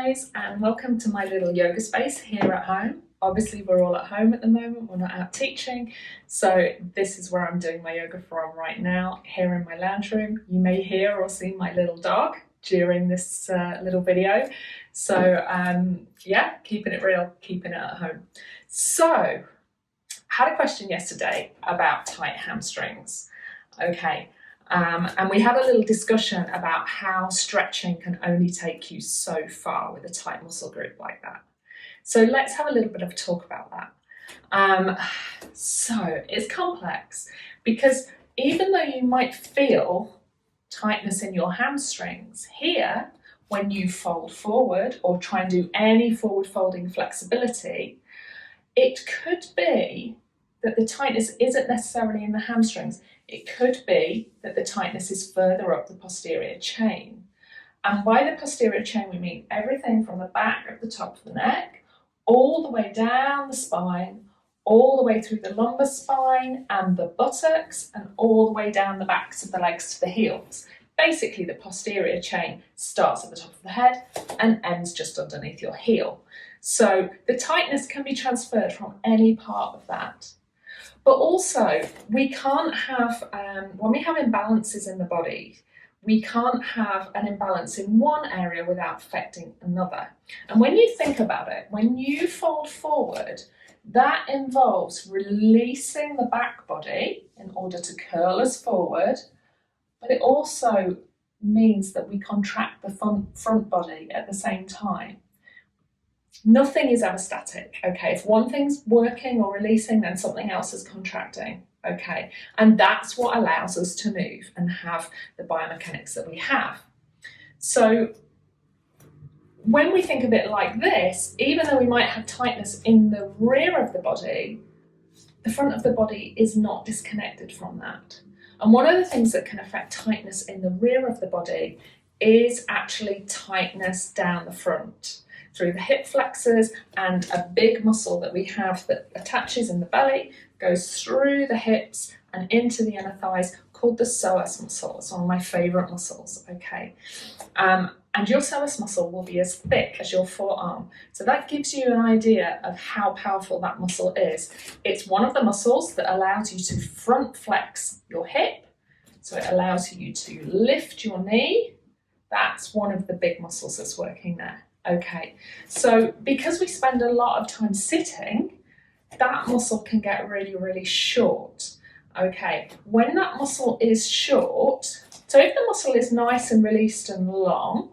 guys, and welcome to my little yoga space here at home. Obviously we're all at home at the moment, we're not out teaching, so this is where I'm doing my yoga from right now, here in my lounge room. You may hear or see my little dog during this little video. So yeah, keeping it real, keeping it at home. So I had a question yesterday about tight hamstrings. Okay. And we had a little discussion about how stretching can only take you so far with a tight muscle group like that. So let's have a little bit of a talk about that. So it's complex because even though you might feel tightness in your hamstrings here, when you fold forward or try and do any forward folding flexibility, it could be that the tightness isn't necessarily in the hamstrings. It could be that the tightness is further up the posterior chain. And by the posterior chain, we mean everything from the back of the top of the neck, all the way down the spine, all the way through the lumbar spine and the buttocks, and all the way down the backs of the legs to the heels. Basically, the posterior chain starts at the top of the head and ends just underneath your heel. So the tightness can be transferred from any part of that. But also, we can't have, when we have imbalances in the body, we can't have an imbalance in one area without affecting another. And when you think about it, when you fold forward, that involves releasing the back body in order to curl us forward, but it also means that we contract the front body at the same time. Nothing is ever static, okay? If one thing's working or releasing, then something else is contracting, okay? And that's what allows us to move and have the biomechanics that we have. So when we think of it like this, even though we might have tightness in the rear of the body, the front of the body is not disconnected from that. And one of the things that can affect tightness in the rear of the body is actually tightness down the front, through the hip flexors, and a big muscle that we have that attaches in the belly, goes through the hips and into the inner thighs, called the psoas muscle. It's one of my favourite muscles, okay? And your psoas muscle will be as thick as your forearm. So that gives you an idea of how powerful that muscle is. It's one of the muscles that allows you to front flex your hip. So it allows you to lift your knee. That's one of the big muscles that's working there. Okay, so because we spend a lot of time sitting, that muscle can get really, really short. Okay, when that muscle is short, so if the muscle is nice and released and long,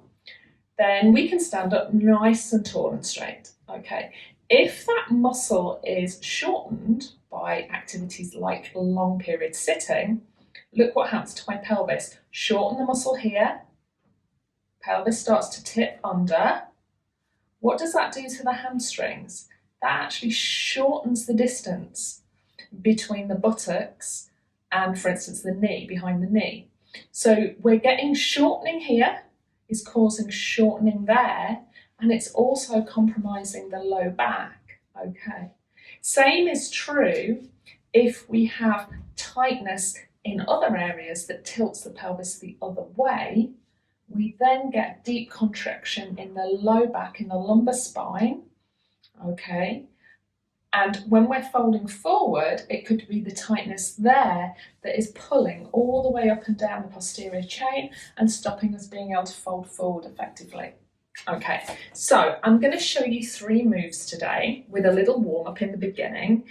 then we can stand up nice and tall and straight. Okay, if that muscle is shortened by activities like long period sitting, look what happens to my pelvis. Shorten the muscle here, pelvis starts to tip under. What does that do to the hamstrings? That actually shortens the distance between the buttocks and, for instance, the knee, behind the knee. So we're getting shortening here, is causing shortening there, and it's also compromising the low back, okay? Same is true if we have tightness in other areas that tilts the pelvis the other way. We then get deep contraction in the low back, in the lumbar spine, okay? And when we're folding forward, it could be the tightness there that is pulling all the way up and down the posterior chain and stopping us being able to fold forward effectively. Okay, so I'm going to show you 3 moves today with a little warm-up in the beginning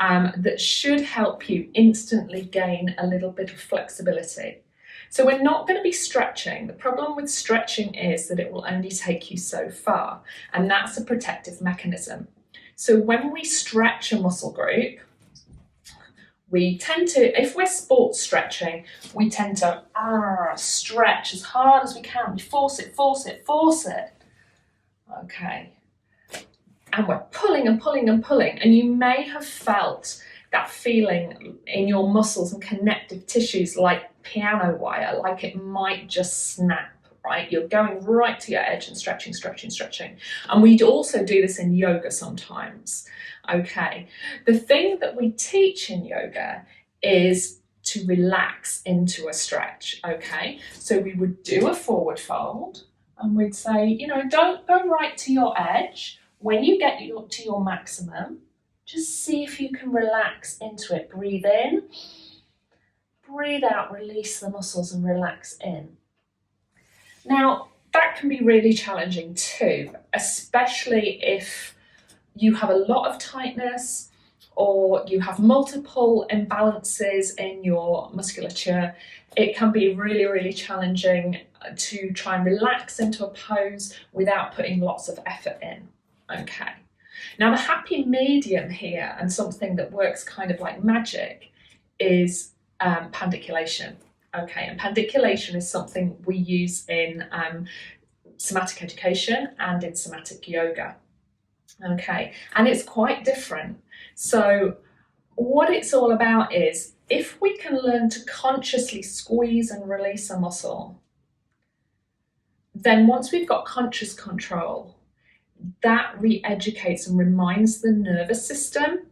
that should help you instantly gain a little bit of flexibility. So we're not going to be stretching. The problem with stretching is that it will only take you so far, and that's a protective mechanism. So when we stretch a muscle group, we tend to, if we're sports stretching, we tend to stretch as hard as we can. We force it, force it, force it. Okay. And we're pulling and pulling and pulling, and you may have felt that feeling in your muscles and connective tissues like piano wire, like it might just snap, right? You're going right to your edge and stretching, stretching, stretching. And we'd also do this in yoga sometimes, okay? The thing that we teach in yoga is to relax into a stretch, okay? So we would do a forward fold, and we'd say, you know, don't go right to your edge. When you get to your maximum, just see if you can relax into it. Breathe in, breathe out, release the muscles and relax in. Now, that can be really challenging too, especially if you have a lot of tightness or you have multiple imbalances in your musculature. It can be really, really challenging to try and relax into a pose without putting lots of effort in. Okay. Now, the happy medium here, and something that works kind of like magic, is pandiculation. Okay, and pandiculation is something we use in somatic education and in somatic yoga. Okay, and it's quite different. So what it's all about is, if we can learn to consciously squeeze and release a muscle, then once we've got conscious control, that re-educates and reminds the nervous system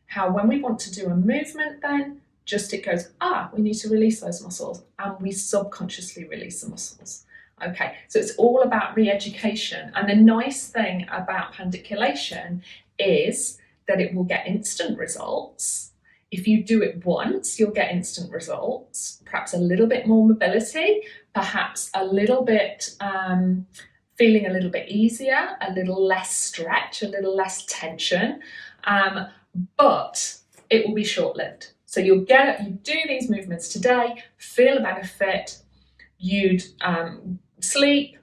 how when we want to do a movement, then just it goes, we need to release those muscles, and we subconsciously release the muscles. Okay, so it's all about re-education. And the nice thing about pandiculation is that it will get instant results. If you do it once, you'll get instant results, perhaps a little bit more mobility, perhaps a little bit feeling a little bit easier, a little less stretch, a little less tension, but it will be short-lived. So you do these movements today, feel a benefit, you'd sleep,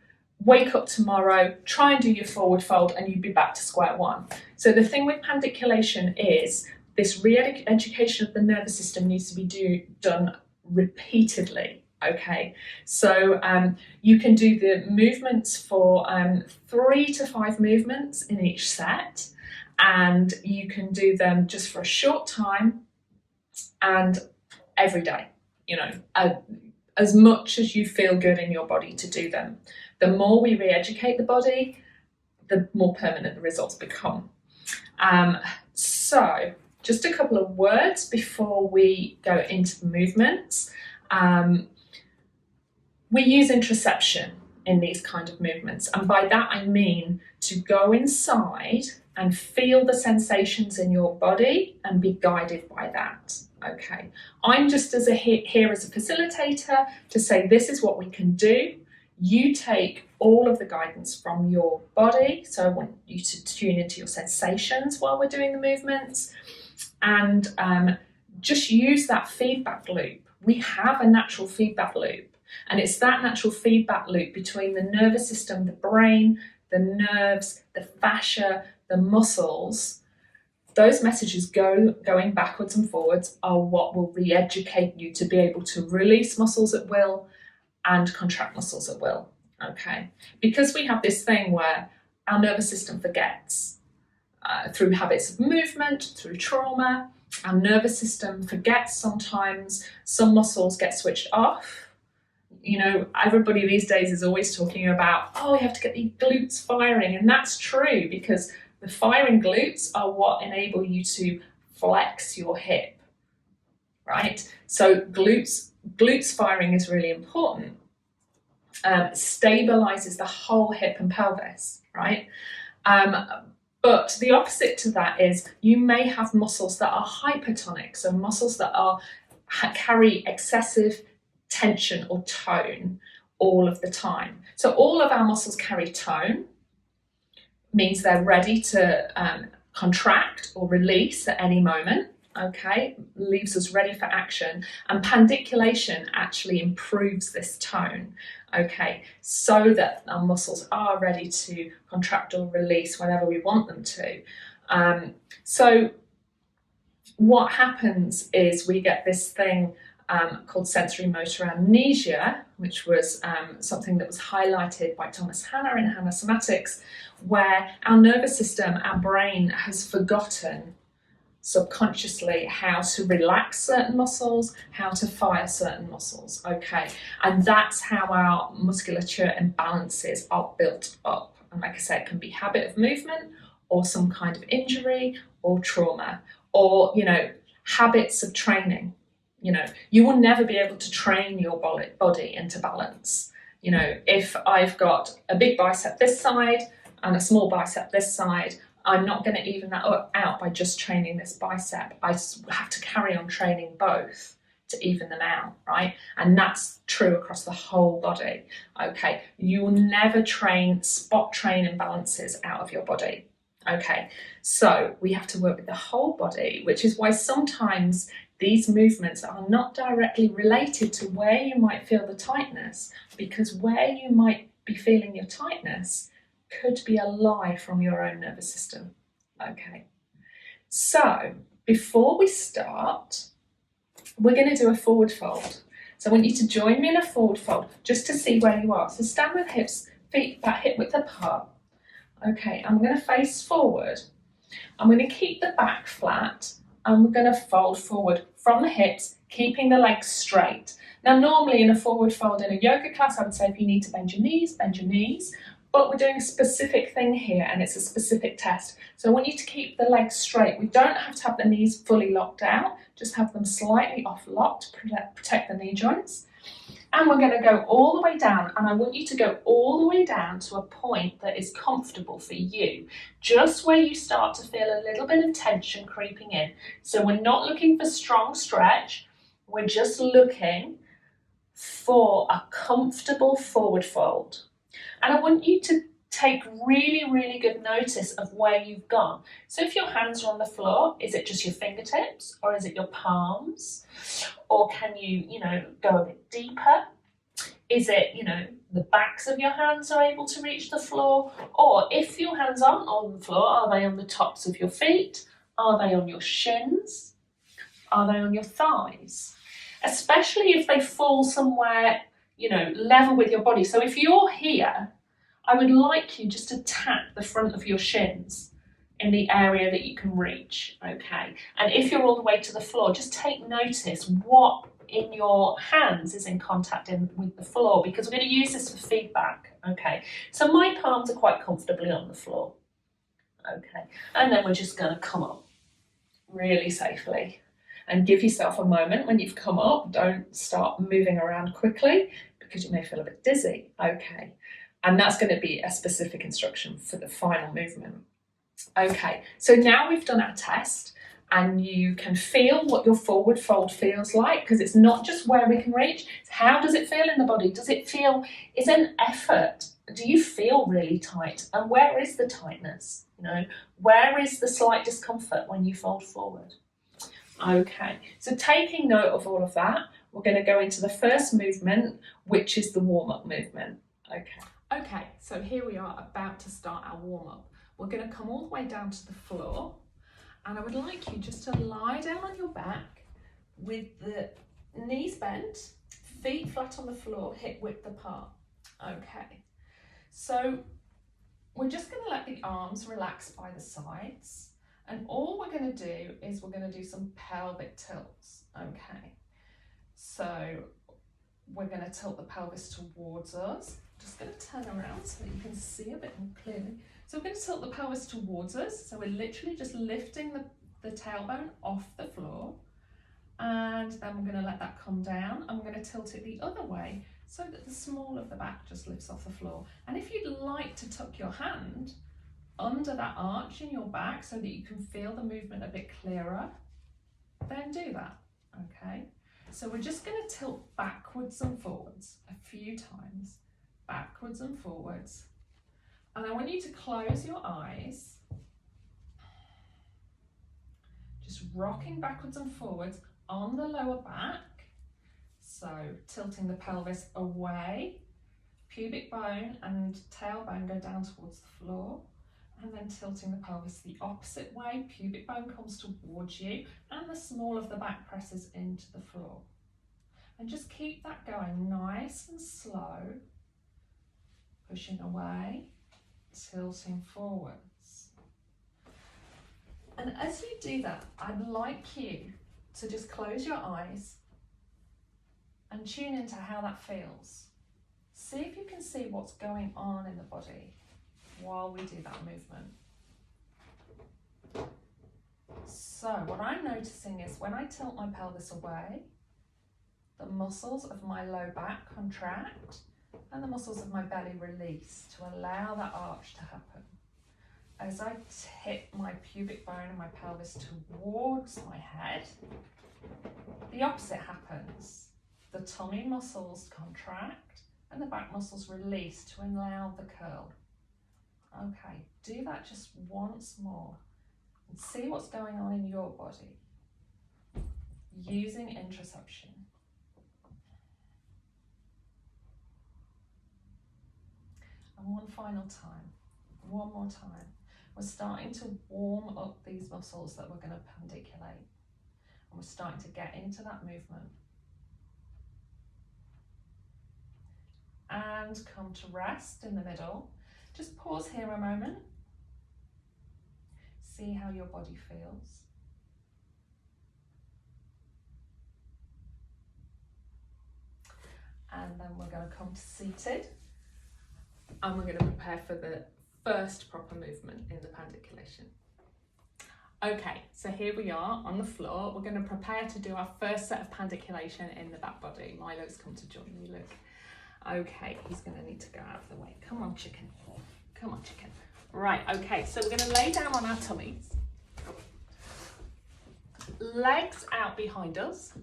wake up tomorrow, try and do your forward fold, and you'd be back to square one. So the thing with pandiculation is this re-education of the nervous system needs to be done repeatedly. Okay, so you can do the movements for 3 to 5 movements in each set, and you can do them just for a short time and every day, you know, as much as you feel good in your body to do them. The more we re-educate the body, the more permanent the results become. So just a couple of words before we go into the movements. We use interception in these kind of movements, and by that I mean to go inside and feel the sensations in your body and be guided by that. Okay, I'm just here as a facilitator to say this is what we can do. You take all of the guidance from your body, so I want you to tune into your sensations while we're doing the movements, and just use that feedback loop. We have a natural feedback loop. And it's that natural feedback loop between the nervous system, the brain, the nerves, the fascia, the muscles. Those messages going backwards and forwards are what will re-educate you to be able to release muscles at will and contract muscles at will. Okay, because we have this thing where our nervous system forgets through habits of movement, through trauma. Our nervous system forgets sometimes. Some muscles get switched off. You know, everybody these days is always talking about, we have to get the glutes firing. And that's true, because the firing glutes are what enable you to flex your hip, right? So glutes firing is really important. Stabilizes the whole hip and pelvis, right? But the opposite to that is you may have muscles that are hypertonic, so muscles that carry excessive tension or tone all of the time. So all of our muscles carry tone, means they're ready to contract or release at any moment. Okay, leaves us ready for action. And pandiculation actually improves this tone, okay, so that our muscles are ready to contract or release whenever we want them to. So what happens is we get this thing called sensory motor amnesia, which was something that was highlighted by Thomas Hanna in Hanna Somatics, where our nervous system, our brain, has forgotten subconsciously how to relax certain muscles, how to fire certain muscles, okay? And that's how our musculature imbalances are built up. And like I said, it can be habit of movement or some kind of injury or trauma or, you know, habits of training. You know, you will never be able to train your body into balance. You know, if I've got a big bicep this side and a small bicep this side, I'm not going to even that out by just training this bicep. I have to carry on training both to even them out, right? And that's true across the whole body. Okay, you will never spot train imbalances out of your body. Okay, so we have to work with the whole body, which is why sometimes these movements are not directly related to where you might feel the tightness, because where you might be feeling your tightness could be a lie from your own nervous system. Okay, so before we start, we're going to do a forward fold. So I want you to join me in a forward fold just to see where you are. So stand with feet about hip width apart. Okay, I'm going to face forward. I'm going to keep the back flat and we're going to fold forward from the hips, keeping the legs straight. Now, normally in a forward fold in a yoga class, I would say if you need to bend your knees, but we're doing a specific thing here and it's a specific test. So I want you to keep the legs straight. We don't have to have the knees fully locked out, just have them slightly off locked to protect the knee joints. And we're going to go all the way down, and I want you to go all the way down to a point that is comfortable for you, just where you start to feel a little bit of tension creeping in. So we're not looking for strong stretch, we're just looking for a comfortable forward fold. And I want you to take really, really good notice of where you've gone. So if your hands are on the floor, is it just your fingertips or is it your palms? Or can you, go a bit deeper? Is it, the backs of your hands are able to reach the floor? Or if your hands aren't on the floor, are they on the tops of your feet? Are they on your shins? Are they on your thighs? Especially if they fall somewhere, level with your body. So if you're here, I would like you just to tap the front of your shins in the area that you can reach, okay? And if you're all the way to the floor, just take notice what in your hands is in contact with the floor, because we're going to use this for feedback, okay? So my palms are quite comfortably on the floor, okay? And then we're just going to come up really safely and give yourself a moment when you've come up. Don't start moving around quickly because you may feel a bit dizzy, okay? And that's going to be a specific instruction for the final movement. Okay, so now we've done our test and you can feel what your forward fold feels like, because it's not just where we can reach, it's how does it feel in the body? Does it feel, is it an effort? Do you feel really tight? And where is the tightness? Where is the slight discomfort when you fold forward? Okay, so taking note of all of that, we're going to go into the first movement, which is the warm-up movement. Okay, so here we are about to start our warm-up. We're going to come all the way down to the floor, and I would like you just to lie down on your back with the knees bent, feet flat on the floor, hip width apart. Okay, so we're just going to let the arms relax by the sides, and all we're going to do is we're going to do some pelvic tilts. Okay, so we're going to tilt the pelvis towards us. Just going to turn around so that you can see a bit more clearly. So we're going to tilt the pelvis towards us. So we're literally just lifting the tailbone off the floor, and then we're going to let that come down, and we're going to tilt it the other way so that the small of the back just lifts off the floor. And if you'd like to tuck your hand under that arch in your back so that you can feel the movement a bit clearer, then do that, okay? So we're just going to tilt backwards and forwards a few times. Backwards and forwards, and I want you to close your eyes, just rocking backwards and forwards on the lower back, so tilting the pelvis away, pubic bone and tailbone go down towards the floor, and then tilting the pelvis the opposite way, pubic bone comes towards you and the small of the back presses into the floor. And just keep that going nice and slow. Pushing away, tilting forwards. And as you do that, I'd like you to just close your eyes and tune into how that feels. See if you can see what's going on in the body while we do that movement. So what I'm noticing is when I tilt my pelvis away, the muscles of my low back contract, and the muscles of my belly release to allow that arch to happen. As I tip my pubic bone and my pelvis towards my head, the opposite happens. The tummy muscles contract and the back muscles release to allow the curl. Okay, do that just once more and see what's going on in your body using Interception. And one final time, one more time. We're starting to warm up these muscles that we're going to pandiculate. And we're starting to get into that movement. And come to rest in the middle. Just pause here a moment. See how your body feels. And then we're going to come to seated. And we're going to prepare for the first proper movement in the pandiculation. Okay, so here we are on the floor. We're going to prepare to do our first set of pandiculation in the back body. Milo's come to join me, look. Okay, he's going to need to go out of the way. Come on, chicken. Come on, chicken. Right, okay, so we're going to lay down on our tummies. Legs out behind us.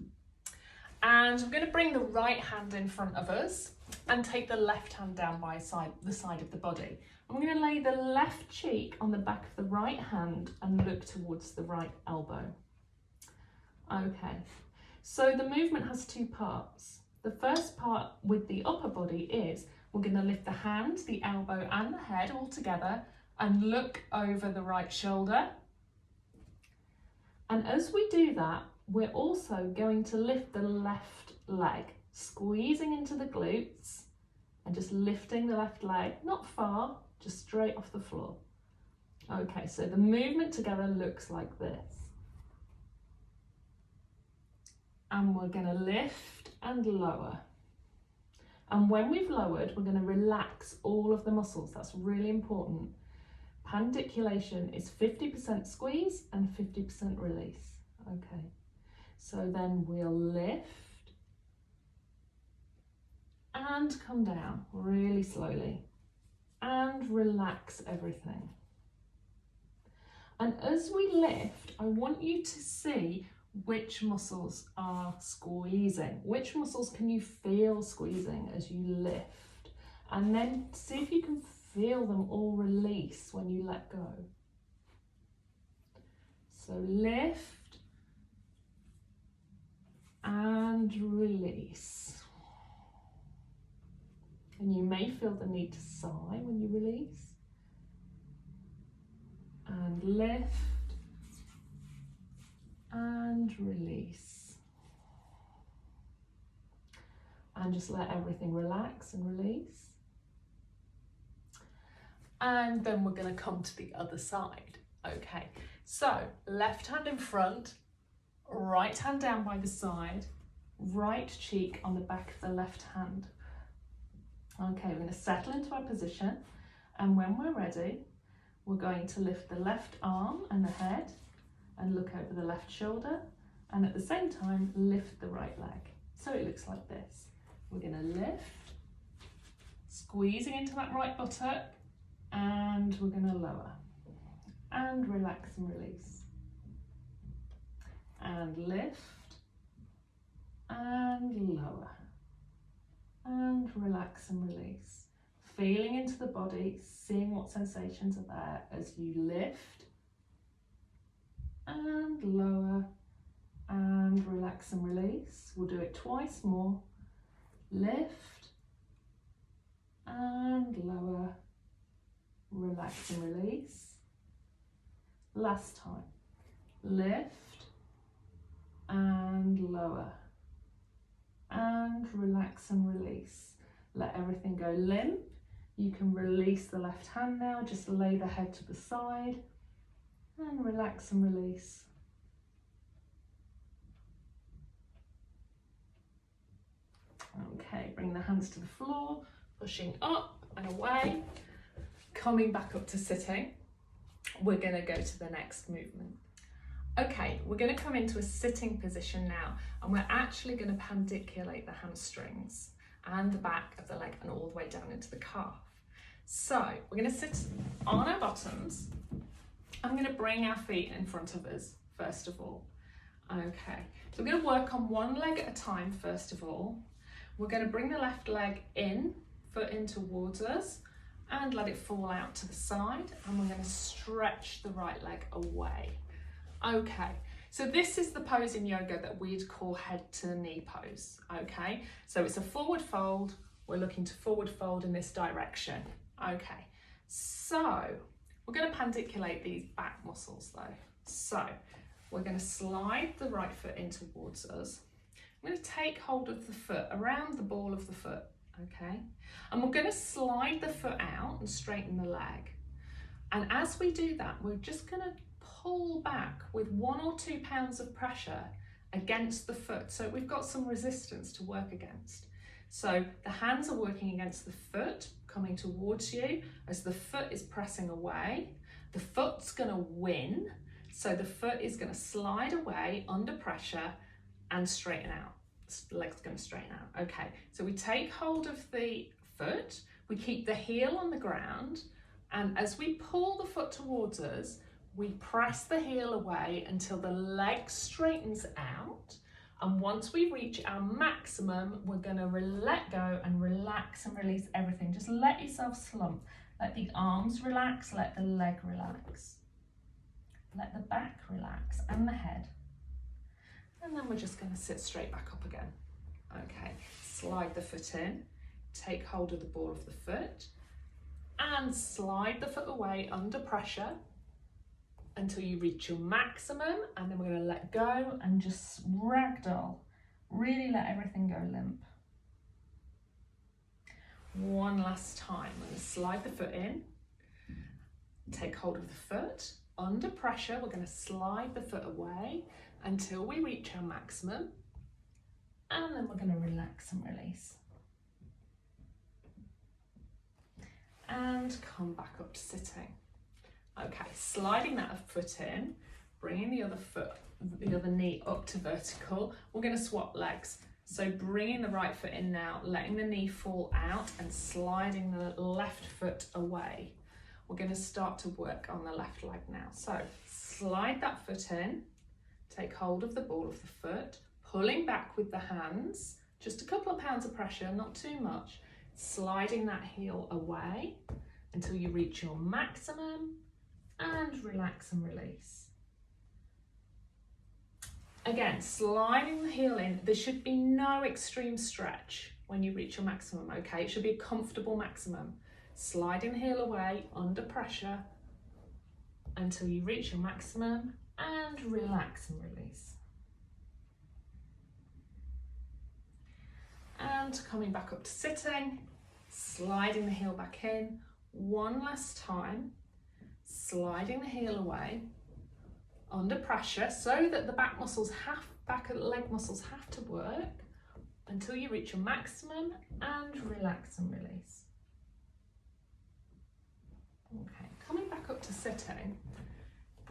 And we're going to bring the right hand in front of us and take the left hand down by the side of the body. And we're going to lay the left cheek on the back of the right hand and look towards the right elbow. Okay, so the movement has two parts. The first part with the upper body is we're going to lift the hand, the elbow and the head all together and look over the right shoulder. And as we do that, we're also going to lift the left leg, squeezing into the glutes and just lifting the left leg, not far, just straight off the floor. Okay, so the movement together looks like this. And we're going to lift and lower. And when we've lowered, we're going to relax all of the muscles. That's really important. Pandiculation is 50% squeeze and 50% release. Okay, so then we'll lift and come down really slowly and relax everything. And as we lift, I want you to see which muscles are squeezing. Which muscles can you feel squeezing as you lift? And then see if you can feel them all release when you let go. So lift and release. And you may feel the need to sigh when you release. And lift and release. And just let everything relax and release. And then we're going to come to the other side. Okay, so left hand in front, right hand down by the side, right cheek on the back of the left hand. Okay, we're going to settle into our position, and when we're ready, we're going to lift the left arm and the head and look over the left shoulder, and at the same time lift the right leg. So it looks like this. We're going to lift, squeezing into that right buttock, and we're going to lower and relax and release. And lift and lower and relax and release. Feeling into the body, seeing what sensations are there as you lift and lower and relax and release. We'll do it twice more. Lift and lower, relax and release. Last time. Lift and lower and relax and release. Let everything go limp. You can release the left hand now, just lay the head to the side and relax and release. Okay, bring the hands to the floor, pushing up and away, coming back up to sitting. We're going to go to the next movement. Okay, we're going to come into a sitting position now, and we're actually going to pandiculate the hamstrings. and the back of the leg and all the way down into the calf. So we're going to sit on our bottoms. I'm going to bring our feet in front of us first of all. Okay, so we're going to work on one leg at a time first of all. We're going to bring the left leg in, foot in towards us, and let it fall out to the side, and we're going to stretch the right leg away. Okay, so this is the pose in yoga that we'd call head to knee pose. Okay, so it's a forward fold. We're looking to forward fold in this direction. Okay, so we're going to pandiculate these back muscles though. So we're going to slide the right foot in towards us. I'm going to take hold of the foot around the ball of the foot, okay? And we're going to slide the foot out and straighten the leg. And as we do that, we're just going to pull back with 1 or 2 pounds of pressure against the foot. So we've got some resistance to work against. So the hands are working against the foot, coming towards you as the foot is pressing away. The foot's going to win. So the foot is going to slide away under pressure and straighten out. The leg's going to straighten out. Okay, so we take hold of the foot, we keep the heel on the ground, and as we pull the foot towards us, we press the heel away until the leg straightens out. And once we reach our maximum, we're going to let go and relax and release everything. Just let yourself slump. Let the arms relax, let the leg relax. Let the back relax and the head. And then we're just going to sit straight back up again. Okay, slide the foot in, take hold of the ball of the foot, and slide the foot away under pressure until you reach your maximum, and then we're going to let go and just ragdoll. Really let everything go limp. One last time. We're going to slide the foot in, take hold of the foot. Under pressure, we're going to slide the foot away until we reach our maximum, and then we're going to relax and release. And come back up to sitting. Okay, sliding that foot in, bringing the other knee up to vertical. We're going to swap legs. So bringing the right foot in now, letting the knee fall out and sliding the left foot away. We're going to start to work on the left leg now. So slide that foot in, take hold of the ball of the foot, pulling back with the hands, just a couple of pounds of pressure, not too much, sliding that heel away until you reach your maximum, and relax and release. Again, sliding the heel in. There should be no extreme stretch when you reach your maximum, okay? It should be a comfortable maximum. Sliding the heel away under pressure until you reach your maximum, and relax and release. And coming back up to sitting, sliding the heel back in, one last time, sliding the heel away under pressure so that the back leg muscles have to work until you reach your maximum, and relax and release. Okay, coming back up to sitting,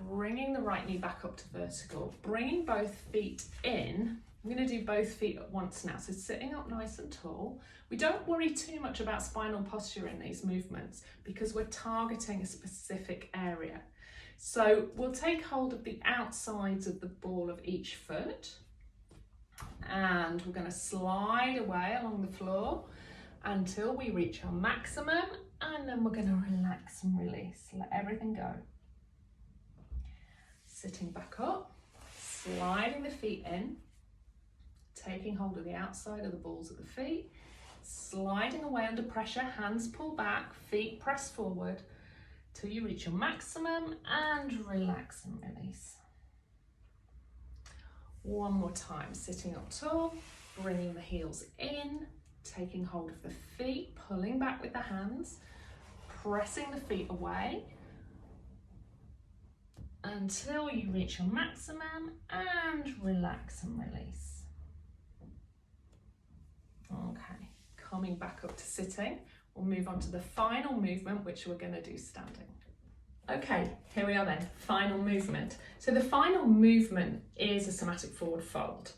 bringing the right knee back up to vertical, bringing both feet in. I'm going to do both feet at once now, so sitting up nice and tall. We don't worry too much about spinal posture in these movements because we're targeting a specific area. So we'll take hold of the outsides of the ball of each foot, and we're going to slide away along the floor until we reach our maximum, and then we're going to relax and release, let everything go. Sitting back up, sliding the feet in, taking hold of the outside of the balls of the feet, sliding away under pressure, hands pull back, feet press forward till you reach your maximum, and relax and release. One more time, sitting up tall, bringing the heels in, taking hold of the feet, pulling back with the hands, pressing the feet away until you reach your maximum, and relax and release. Okay, coming back up to sitting, we'll move on to the final movement, which we're going to do standing. Okay, here we are then, final movement. So the final movement is a somatic forward fold.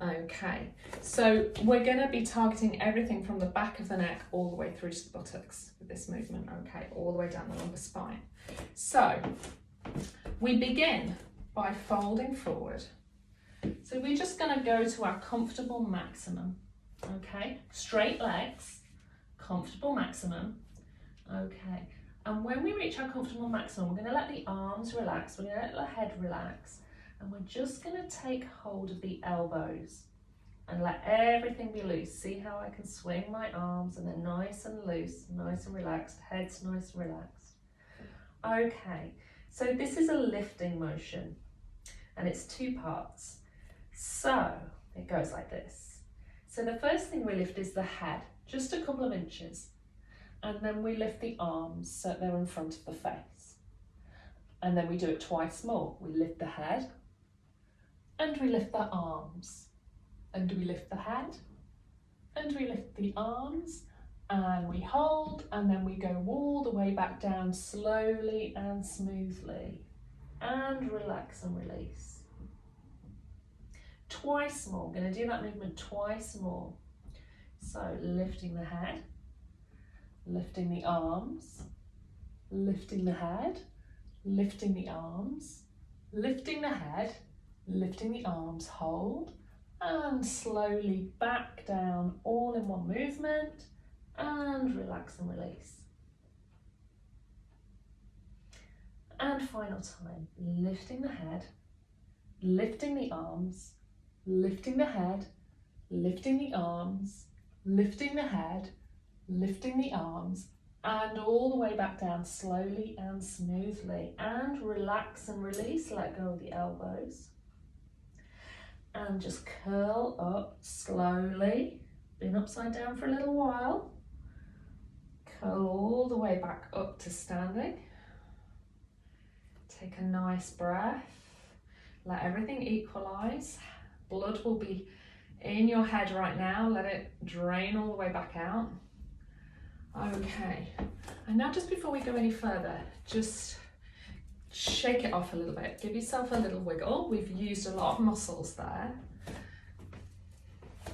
Okay, so we're going to be targeting everything from the back of the neck all the way through to the buttocks with this movement, okay, all the way down the lumbar spine. So we begin by folding forward. So we're just going to go to our comfortable maximum, okay, straight legs, comfortable maximum, okay, and when we reach our comfortable maximum, we're going to let the arms relax, we're going to let the head relax, and we're just going to take hold of the elbows and let everything be loose. See how I can swing my arms and they're nice and loose, nice and relaxed, head's nice and relaxed. Okay, so this is a lifting motion and it's two parts. So it goes like this. So the first thing we lift is the head, just a couple of inches. And then we lift the arms so they're in front of the face. And then we do it twice more. We lift the head, and we lift the arms, and we lift the head, and we lift the arms, and we hold, and then we go all the way back down slowly and smoothly, and relax and release. Twice more, we're going to do that movement twice more. So lifting the head, lifting the arms, lifting the head, lifting the arms, lifting the head, lifting the arms, hold, and slowly back down all in one movement, and relax and release. And final time, lifting the head, lifting the arms, lifting the head, lifting the arms, lifting the head, lifting the arms, and all the way back down slowly and smoothly, and relax and release, let go of the elbows. And just curl up slowly, been upside down for a little while, curl all the way back up to standing. Take a nice breath, let everything equalize. Blood will be in your head right now, let it drain all the way back out. Okay, and now just before we go any further, just shake it off a little bit, give yourself a little wiggle. We've used a lot of muscles there.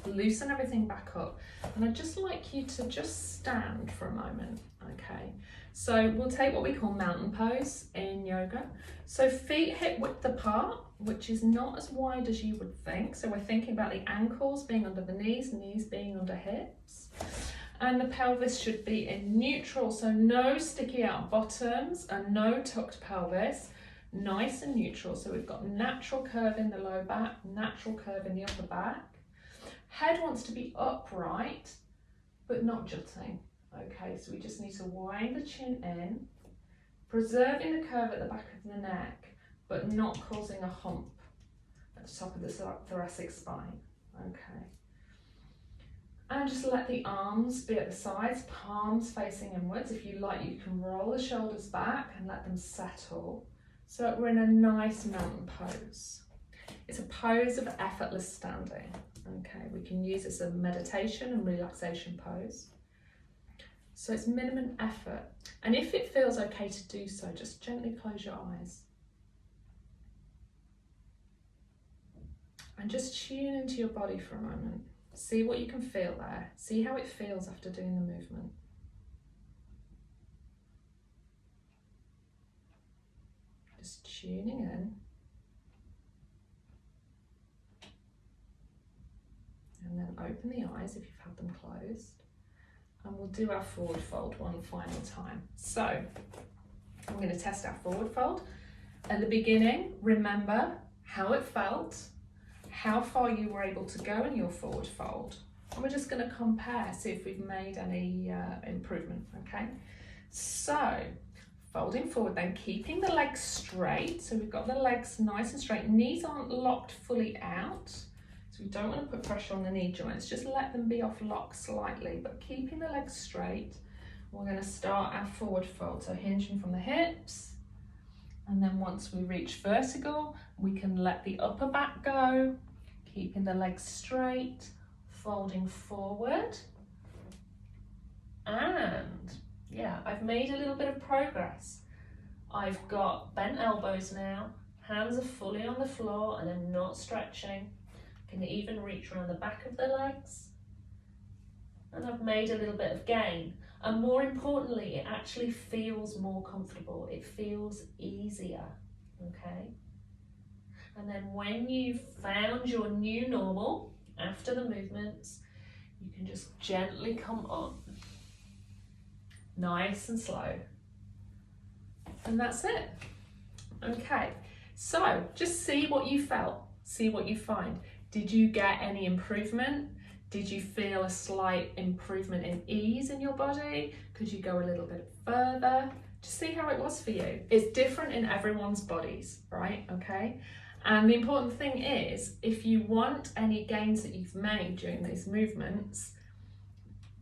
Loosen everything back up, and I'd just like you to just stand for a moment, okay? So we'll take what we call mountain pose in yoga. So feet hip width apart, which is not as wide as you would think. So we're thinking about the ankles being under the knees, knees being under hips. And the pelvis should be in neutral, so no sticky out bottoms and no tucked pelvis, nice and neutral. So we've got natural curve in the low back, natural curve in the upper back. Head wants to be upright, but not jutting. Okay, so we just need to wind the chin in, preserving the curve at the back of the neck, but not causing a hump at the top of the thoracic spine. Okay. And just let the arms be at the sides, palms facing inwards. If you like, you can roll the shoulders back and let them settle. So that we're in a nice mountain pose. It's a pose of effortless standing. Okay, we can use this as a meditation and relaxation pose. So it's minimum effort. And if it feels okay to do so, just gently close your eyes. And just tune into your body for a moment. See what you can feel there. See how it feels after doing the movement. Just tuning in. And then open the eyes if you've had them closed. And we'll do our forward fold one final time. So I'm going to test our forward fold. At the beginning, remember how it felt, how far you were able to go in your forward fold. And we're just going to compare, see if we've made any improvement, okay? So, folding forward then, keeping the legs straight. So we've got the legs nice and straight. Knees aren't locked fully out. So we don't want to put pressure on the knee joints. Just let them be off lock slightly, but keeping the legs straight. We're going to start our forward fold. So hinging from the hips. And then once we reach vertical, we can let the upper back go, keeping the legs straight, folding forward. And yeah, I've made a little bit of progress. I've got bent elbows now, hands are fully on the floor and I'm not stretching. I can even reach around the back of the legs, and I've made a little bit of gain. And more importantly, it actually feels more comfortable. It feels easier, okay? And then when you've found your new normal after the movements, you can just gently come up, nice and slow. And that's it. Okay, so just see what you felt, see what you find. Did you get any improvement? Did you feel a slight improvement in ease in your body? Could you go a little bit further? Just see how it was for you. It's different in everyone's bodies, right? Okay. And the important thing is, if you want any gains that you've made during these movements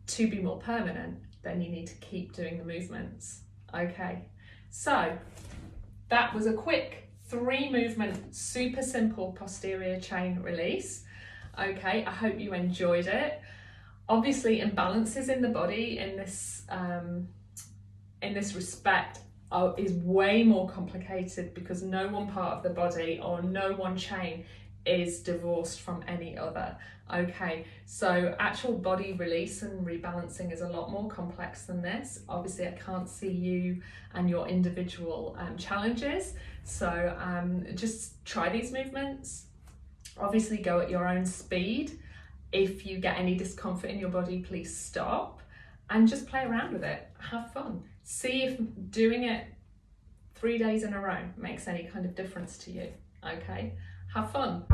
to be more permanent, then you need to keep doing the movements. Okay. So that was a quick 3 movement, super simple posterior chain release. Okay, I hope you enjoyed it. Obviously, imbalances in the body in this respect is way more complicated because no one part of the body or no one chain is divorced from any other. Okay, so actual body release and rebalancing is a lot more complex than this. Obviously, I can't see you and your individual challenges, so just try these movements. Obviously, go at your own speed. If you get any discomfort in your body, please stop and just play around with it. Have fun. See if doing it 3 days in a row makes any kind of difference to you. Okay, have fun.